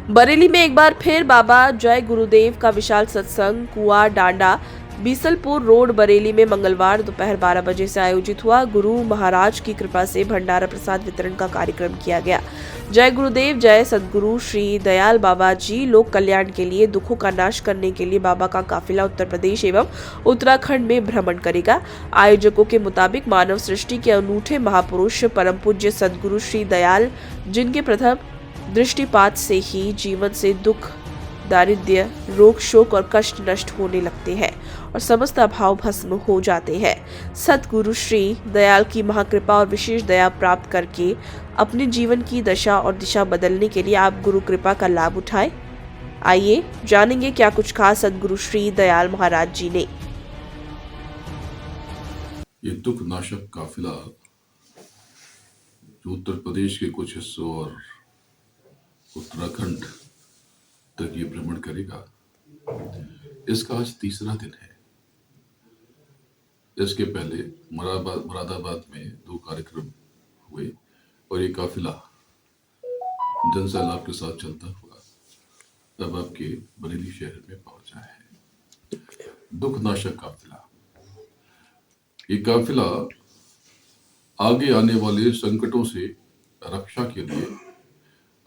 बरेली में एक बार फिर बाबा जय गुरुदेव का विशाल सत्संग कुआ डांडा बीसलपुर रोड बरेली में मंगलवार दोपहर 12 बजे से आयोजित हुआ। गुरु महाराज की कृपा से भंडारा प्रसाद वितरण का कार्यक्रम किया गया। जय गुरुदेव जय सद्गुरु श्री दयाल बाबा जी लोक कल्याण के लिए दुखों का नाश करने के लिए बाबा का काफिला उत्तर प्रदेश एवं उत्तराखंड में भ्रमण करेगा। आयोजकों के मुताबिक मानव सृष्टि के अनूठे महापुरुष परम पूज्य सद्गुरु श्री दयाल जिनके प्रथम दृष्टिपात से ही जीवन से दुख, दारिद्र्य, रोग, शोक और कष्ट नष्ट होने लगते हैं और समस्त अभाव भस्म हो जाते हैं। सतगुरु श्री दयाल की महाकृपा और विशेष दया प्राप्त करके अपने जीवन की दशा और दिशा बदलने के लिए आप गुरु कृपा का लाभ उठाएं। आइए जानेंगे क्या कुछ कहा सतगुरु श्री दयाल महाराज जी ने। ये दुख नाशक काफिला जो उत्तर प्रदेश के कुछ हिस्सों और उत्तराखंड तक ये भ्रमण करेगा, इसका आज तीसरा दिन है। इसके पहले मुरादाबाद में 2 कार्यक्रम हुए और ये काफिला जनसैलाब के साथ चलता हुआ तब आपके बरेली शहर में पहुंचा है। दुख नाशक काफिला, ये काफिला आगे आने वाले संकटों से रक्षा के लिए,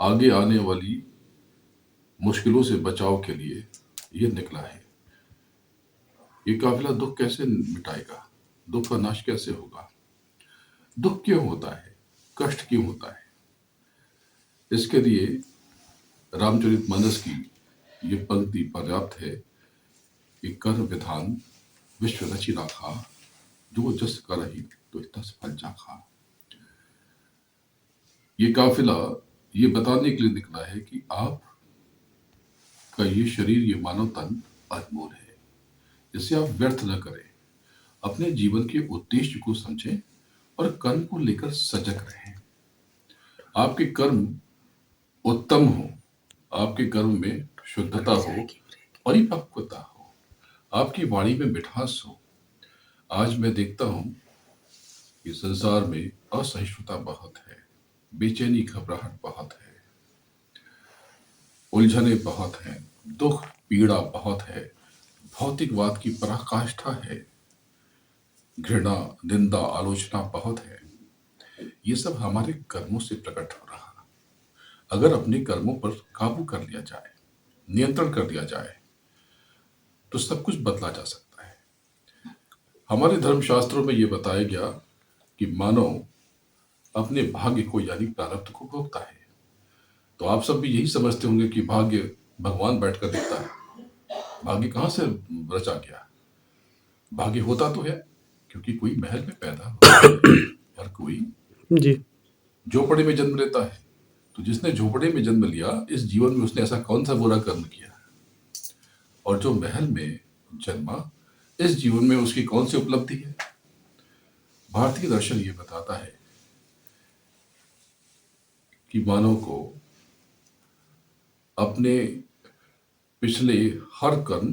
आगे आने वाली मुश्किलों से बचाव के लिए ये निकला है। ये काफिला दुख कैसे मिटाएगा, दुख का नाश कैसे होगा, दुख क्यों होता है, कष्ट क्यों होता है, इसके लिए रामचरितमानस की ये पंक्ति पर्याप्त है कि कर विधान विश्व रचि राखा, जो जस करहि तो तस फल चाखा। ये काफिला ये बताने के लिए निकला है कि आप का ये शरीर, ये मानव तन अनमोल है, इसे आप व्यर्थ न करें, अपने जीवन के उद्देश्य को समझें और कर्म को लेकर सजग रहें। आपके कर्म उत्तम हो, आपके कर्म में शुद्धता हो, परिपक्वता हो, आपकी वाणी में मिठास हो। आज मैं देखता हूं कि संसार में असहिष्णुता बहुत है, बेचैनी घबराहट बहुत है, उलझने बहुत हैं, दुख पीड़ा बहुत है, भौतिकवाद की पराकाष्ठा है, घृणा निंदा आलोचना बहुत है। ये सब हमारे कर्मों से प्रकट हो रहा। अगर अपने कर्मों पर काबू कर लिया जाए, नियंत्रण कर लिया जाए, तो सब कुछ बदला जा सकता है। हमारे धर्मशास्त्रों में ये बताया गया कि मानव अपने भाग्य को यानी प्रारब्ध को भोगता है। तो आप सब भी यही समझते होंगे कि भाग्य भगवान बैठकर देखता है। भाग्य कहाँ से रचा गया? भाग्य होता तो है क्योंकि कोई महल में पैदा होता है और कोई जी झोपड़े में जन्म लेता है। तो जिसने झोपड़े में जन्म लिया, इस जीवन में उसने ऐसा कौन सा बुरा कर्म किया? और जो महल में जन्मा, इस जीवन में उसकी कौन सी उपलब्धि है? भारतीय दर्शन ये बताता है कि मानव को अपने पिछले हर कर्म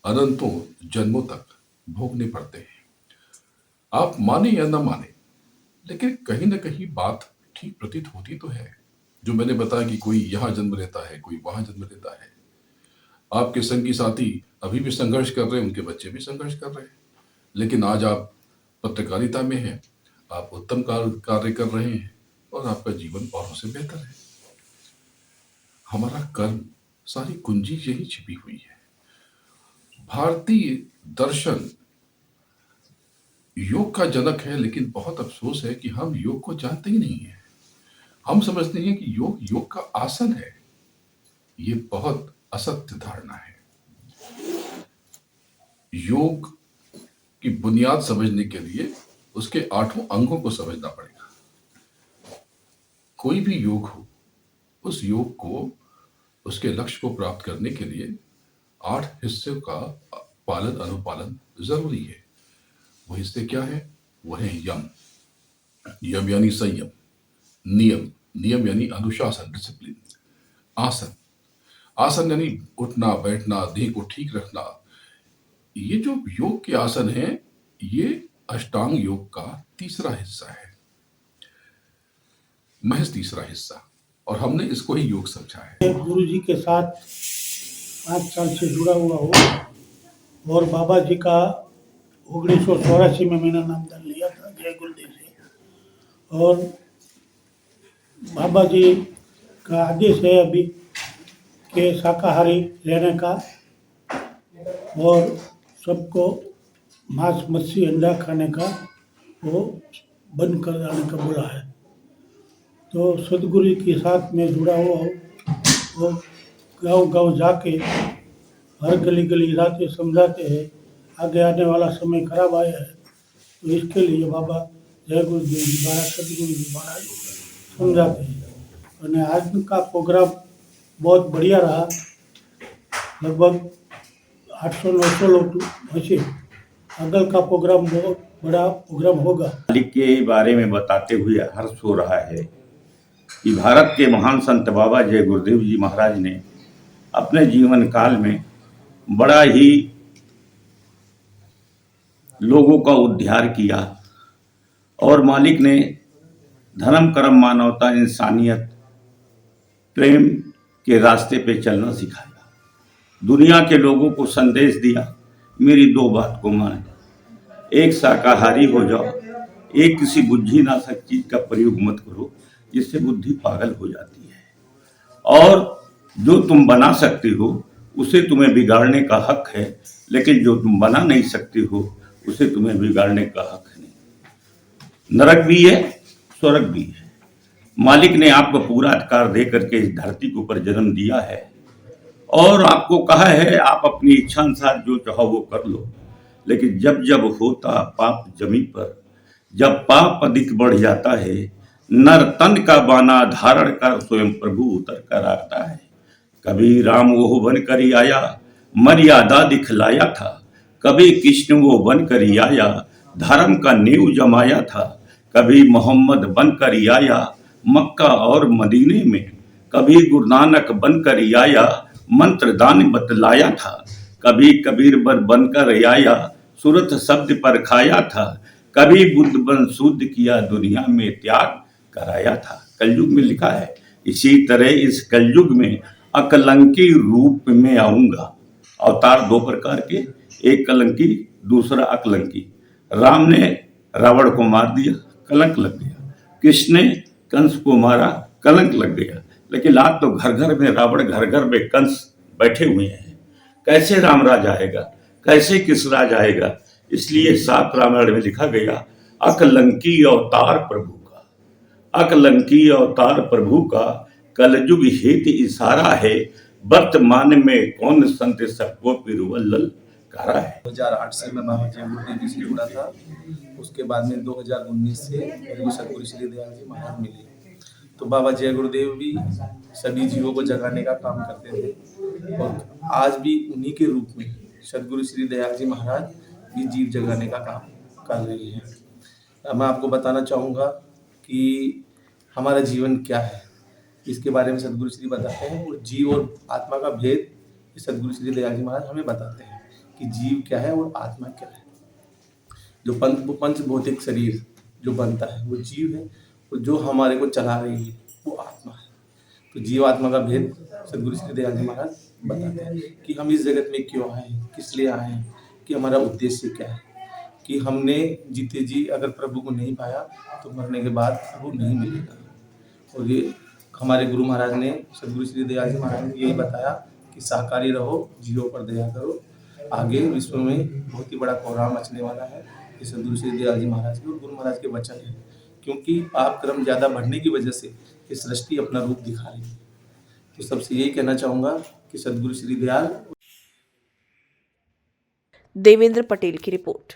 अनंतों जन्मों तक भोगने पड़ते हैं। आप माने या न माने, लेकिन कहीं ना कहीं बात ठीक प्रतीत होती तो है। जो मैंने बताया कि कोई यहाँ जन्म लेता है, कोई वहां जन्म लेता है। आपके संगी साथी अभी भी संघर्ष कर रहे हैं, उनके बच्चे भी संघर्ष कर रहे हैं, लेकिन आज आप पत्रकारिता में हैं, आप उत्तम कार्य कर रहे हैं और आपका जीवन औरों से बेहतर है। हमारा कर्म, सारी कुंजी यही छिपी हुई है। भारतीय दर्शन योग का जनक है, लेकिन बहुत अफसोस है कि हम योग को जानते ही नहीं है। हम समझते हैं कि योग का आसन है। ये बहुत असत्य धारणा है। योग की बुनियाद समझने के लिए उसके 8 अंगों को समझना पड़ेगा। कोई भी योग हो, उस योग को, उसके लक्ष्य को प्राप्त करने के लिए 8 हिस्सों का पालन अनुपालन जरूरी है। वो हिस्से क्या है? वो है यम। यम यानी संयम, नियम, नियम यानी अनुशासन, डिसिप्लिन, आसन, आसन यानी उठना बैठना, देह को ठीक रखना। ये जो योग के आसन हैं, ये अष्टांग योग का तीसरा हिस्सा है, महज तीसरा हिस्सा। और हमने इसको ही योग समझा है। गुरु जी के साथ 5 साल से जुड़ा हुआ हूँ और बाबा जी का 1984 में मैंने नामदान लिया था जय गुरुदेव से। और बाबा जी का आदेश है अभी के शाकाहारी रहने का और सबको मांस मच्छी अंडा खाने का वो बंद कर देने का बोला है। तो सदगुरु के साथ में जुड़ा हुआ हूँ। वो गांव-गांव जाके हर गली गली जाके समझाते हैं आगे आने वाला समय खराब आया है, तो इसके लिए बाबा जय गुरुदेव जी महाराज सदगुरु जी महाराज समझाते हैं। અને આજનો પ્રોગ્રામ बहुत बढ़िया रहा। लगभग 800-900 लोग हंसे। अगल का प्रोग्राम बहुत बड़ा प्रोग्राम होगा। मालिक के बारे में बताते हुए हर्ष हो रहा है कि भारत के महान संत बाबा जय गुरुदेव जी महाराज ने अपने जीवन काल में बड़ा ही लोगों का उद्धार किया और मालिक ने धर्म कर्म मानवता इंसानियत प्रेम के रास्ते पे चलना सिखाया। दुनिया के लोगों को संदेश दिया, मेरी 2 बात को मान, एक शाकाहारी हो जाओ, एक किसी बुद्धि नाशक चीज का प्रयोग मत करो जिससे बुद्धि पागल हो जाती है। और जो तुम बना सकते हो उसे तुम्हें बिगाड़ने का हक है, लेकिन जो तुम बना नहीं सकते हो उसे तुम्हें बिगाड़ने का हक नहीं। नरक भी है, स्वर्ग भी है। मालिक ने आपको पूरा अधिकार दे करके इस धरती के ऊपर जन्म दिया है और आपको कहा है आप अपनी इच्छा अनुसार जो चाहो वो कर लो, लेकिन जब जब होता पाप जमी पर, जब पाप अधिक बढ़ जाता है, नर तन का बाना धारण कर स्वयं प्रभु उतर कर आता है। कभी राम वो बन कर ही आया, मर्यादा दिखलाया था, कभी कृष्ण वो बन कर ही आया, धर्म का नींव जमाया था, कभी मोहम्मद बन कर ही आया मक्का और मदीने में, कभी गुरु नानक बन कर ही आया मंत्र दान बतलाया था, कभी कबीर बनकर आया सूरत शब्द पर खाया था, कभी बुद्ध बन शुद्ध किया दुनिया में त्याग कराया था। कलयुग में लिखा है। इसी तरह इस कलयुग में अकलंकी रूप में आऊंगा। अवतार 2 प्रकार के, एक कलंकी दूसरा अकलंकी। राम ने रावण को मार दिया, कलंक लग गया। कृष्ण ने कंस को मारा, कलंक लग गया। लेकिन आज तो घर घर में रावण, घर घर में कंस बैठे हुए हैं। कैसे राम राज आएगा, कैसे किस राज आएगा? इसलिए 7 रामायण में लिखा गया अकलंकी अवतार प्रभु का, अकलंकी अवतार प्रभु का कलयुग हित इशारा है, वर्तमान में कौन संत सबको पिरवल्लल करा है। 2008 से मैं बाबा जय गुरुदेव जी से जुड़ा था। उसके बाद में 2019 से मेरे को सतगुरु श्री दयाल जी महाराज मिले। तो बाबा जय गुरुदेव भी सभी जीवों को जगाने का काम करते थे और आज भी उन्हीं के रूप में सतगुरु श्री दयाल जी महाराज भी जीव जगाने का काम कर रहे हैं। मैं आपको बताना चाहूँगा कि हमारा जीवन क्या है, इसके बारे में सतगुरु श्री बताते हैं और जीव और आत्मा का भेद सतगुरु श्री दयाल जी महाराज हमें बताते हैं कि जीव क्या है और आत्मा क्या है। जो पंच भौतिक शरीर जो बनता है वो जीव है और जो हमारे को चला रही है वो आत्मा है। तो जीव आत्मा का भेद सतगुरु श्री दयाल जी महाराज बताते हैं कि हम इस जगत में क्यों आए, किस लिए आए हैं, कि हमारा उद्देश्य क्या है, कि हमने जीते जी अगर प्रभु को नहीं पाया तो मरने के बाद प्रभु नहीं मिलेगा। और ये हमारे गुरु महाराज ने, सतगुरु श्री दयाल जी महाराज ने यही बताया कि शाकाहारी रहो, जीवों पर दया करो, आगे विश्व में बहुत ही बड़ा कोहराम मचने वाला है। ये सतगुरु श्री दयाल जी महाराज के और गुरु महाराज के वचन है, क्योंकि पाप कर्म ज़्यादा बढ़ने की वजह से ये सृष्टि अपना रूप दिखा रही है। तो सबसे यही कहना चाहूँगा कि सतगुरु श्री दयाल। देवेंद्र पटेल की रिपोर्ट।